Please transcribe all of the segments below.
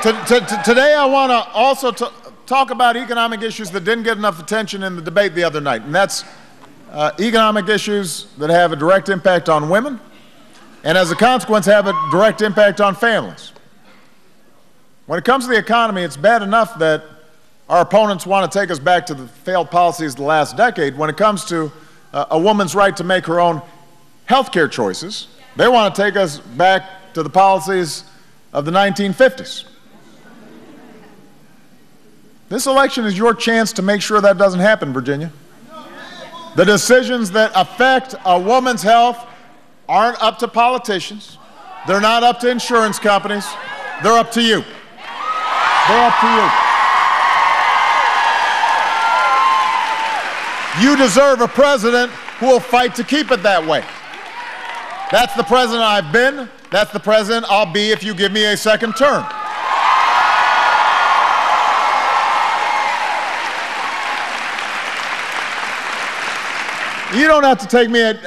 Today I want to also talk about economic issues that didn't get enough attention in the debate the other night, and that's economic issues that have a direct impact on women and as a consequence have a direct impact on families. When it comes to the economy, it's bad enough that our opponents want to take us back to the failed policies of the last decade. When it comes to a woman's right to make her own health care choices, they want to take us back to the policies of the 1950s. This election is your chance to make sure that doesn't happen, Virginia. The decisions that affect a woman's health aren't up to politicians. They're not up to insurance companies. They're up to you. They're up to you. You deserve a president who will fight to keep it that way. That's the president I've been. That's the president I'll be if you give me a second term. You don't have to take me at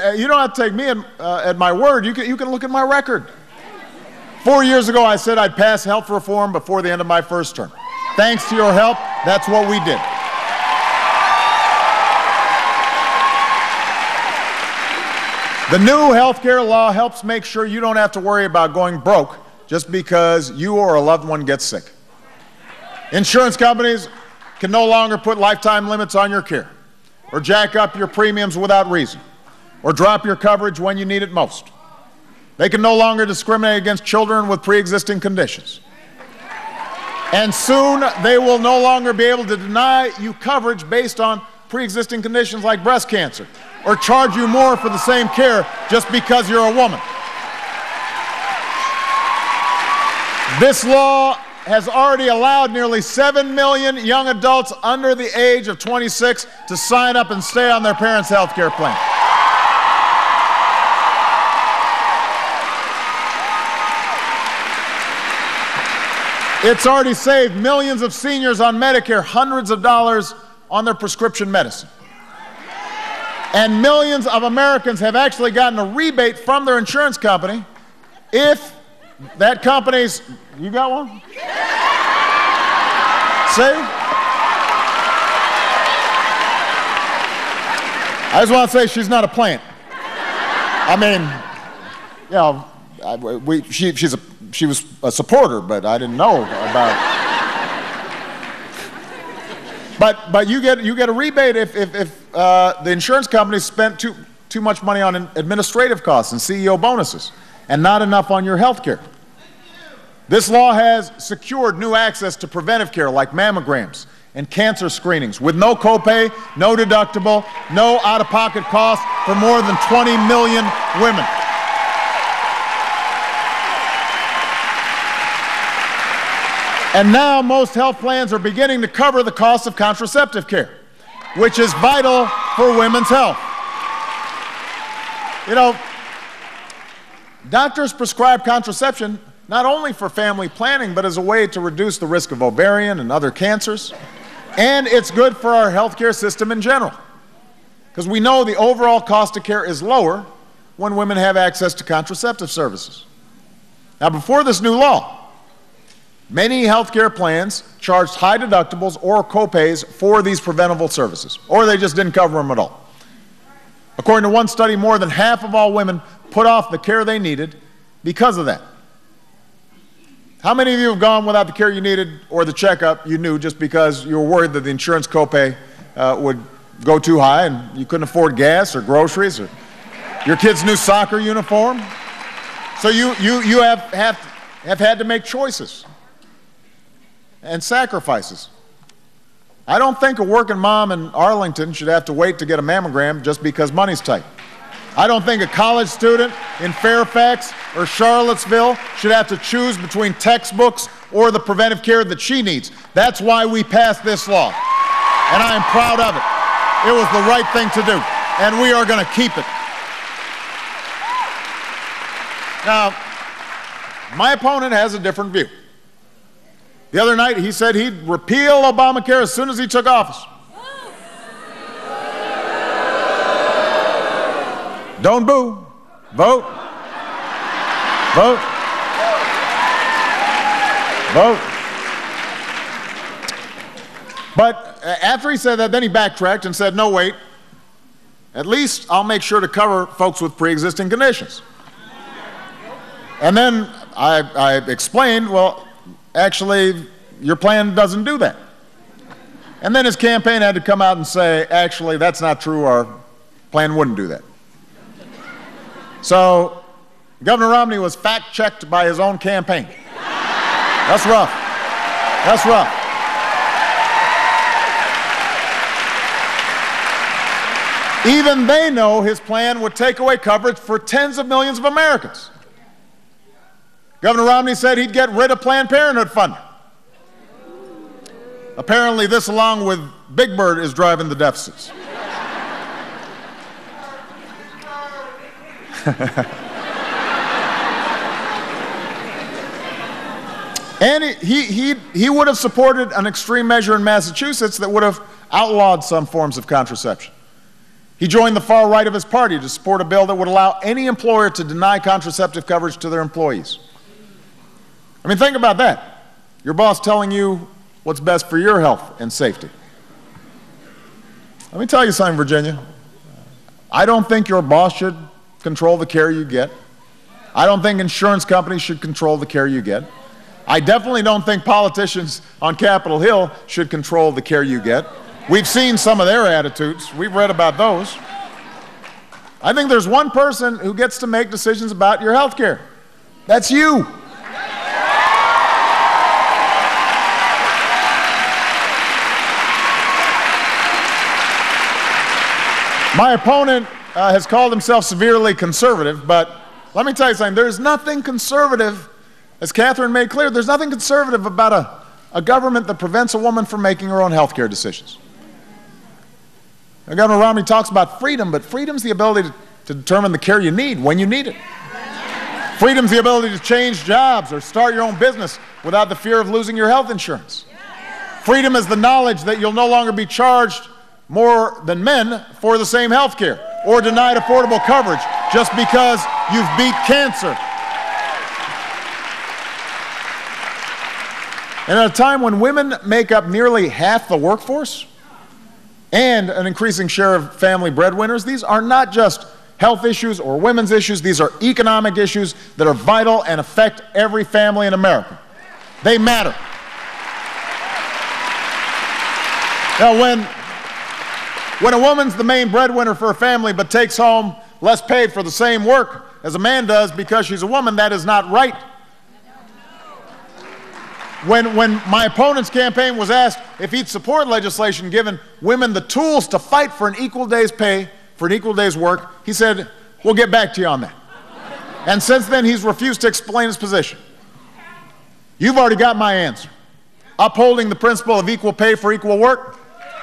my word. You can look at my record. 4 years ago, I said I'd pass health reform before the end of my first term. Thanks to your help, that's what we did. The new health care law helps make sure you don't have to worry about going broke just because you or a loved one gets sick. Insurance companies can no longer put lifetime limits on your care, or jack up your premiums without reason, or drop your coverage when you need it most. They can no longer discriminate against children with pre-existing conditions. And soon they will no longer be able to deny you coverage based on pre-existing conditions like breast cancer, or charge you more for the same care just because you're a woman. This law has already allowed nearly 7 million young adults under the age of 26 to sign up and stay on their parents' health care plan. It's already saved millions of seniors on Medicare hundreds of dollars on their prescription medicine. And millions of Americans have actually gotten a rebate from their insurance company if that company's, you got one? See? I just want to say she's not a plant. I mean, you know, she was a supporter, but I didn't know about. But you get a rebate if the insurance company spent too much money on administrative costs and CEO bonuses, and not enough on your health care. This law has secured new access to preventive care like mammograms and cancer screenings with no copay, no deductible, no out-of-pocket costs for more than 20 million women. And now most health plans are beginning to cover the cost of contraceptive care, which is vital for women's health. You know, doctors prescribe contraception not only for family planning, but as a way to reduce the risk of ovarian and other cancers. And it's good for our healthcare system in general, because we know the overall cost of care is lower when women have access to contraceptive services. Now, before this new law, many healthcare plans charged high deductibles or copays for these preventable services, or they just didn't cover them at all. According to one study, more than half of all women put off the care they needed because of that. How many of you have gone without the care you needed or the checkup you knew just because you were worried that the insurance copay would go too high and you couldn't afford gas or groceries or your kid's new soccer uniform? So you have had to make choices and sacrifices. I don't think a working mom in Arlington should have to wait to get a mammogram just because money's tight. I don't think a college student in Fairfax or Charlottesville should have to choose between textbooks or the preventive care that she needs. That's why we passed this law, and I am proud of it. It was the right thing to do, and we are going to keep it. Now, my opponent has a different view. The other night, he said he'd repeal Obamacare as soon as he took office. Don't boo. Vote. Vote. Vote. But after he said that, then he backtracked and said, no, wait, at least I'll make sure to cover folks with pre-existing conditions. And then I explained, well, actually, your plan doesn't do that. And then his campaign had to come out and say, actually, that's not true, our plan wouldn't do that. So Governor Romney was fact-checked by his own campaign. That's rough. That's rough. Even they know his plan would take away coverage for tens of millions of Americans. Governor Romney said he'd get rid of Planned Parenthood funding. Apparently, this, along with Big Bird, is driving the deficits. And he would have supported an extreme measure in Massachusetts that would have outlawed some forms of contraception. He joined the far right of his party to support a bill that would allow any employer to deny contraceptive coverage to their employees. I mean, think about that. Your boss telling you what's best for your health and safety. Let me tell you something, Virginia. I don't think your boss should control the care you get. I don't think insurance companies should control the care you get. I definitely don't think politicians on Capitol Hill should control the care you get. We've seen some of their attitudes. We've read about those. I think there's one person who gets to make decisions about your health care. That's you. My opponent has called himself severely conservative, but let me tell you something. There's nothing conservative, as Catherine made clear, there's nothing conservative about a government that prevents a woman from making her own health care decisions. Now, Governor Romney talks about freedom, but freedom's the ability to determine the care you need when you need it. Freedom's the ability to change jobs or start your own business without the fear of losing your health insurance. Freedom is the knowledge that you'll no longer be charged more than men for the same health care or denied affordable coverage just because you've beat cancer. And at a time when women make up nearly half the workforce and an increasing share of family breadwinners, these are not just health issues or women's issues. These are economic issues that are vital and affect every family in America. They matter. Now, when a woman's the main breadwinner for a family but takes home less paid for the same work as a man does because she's a woman, that is not right. When my opponent's campaign was asked if he'd support legislation giving women the tools to fight for an equal day's pay for an equal day's work, he said, we'll get back to you on that. And since then, he's refused to explain his position. You've already got my answer. Upholding the principle of equal pay for equal work,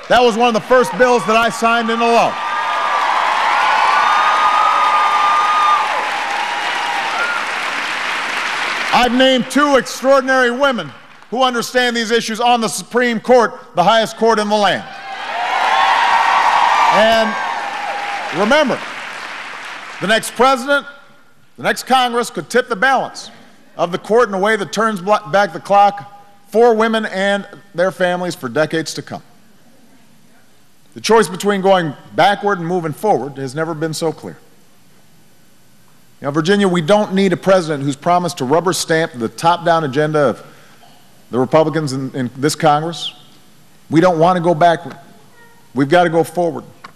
that was one of the first bills that I signed into law. I've named two extraordinary women who understand these issues on the Supreme Court, the highest court in the land. And remember, the next president, the next Congress could tip the balance of the court in a way that turns back the clock for women and their families for decades to come. The choice between going backward and moving forward has never been so clear. Now, Virginia, we don't need a president who's promised to rubber stamp the top-down agenda of the Republicans in this Congress. We don't want to go backward. We've got to go forward.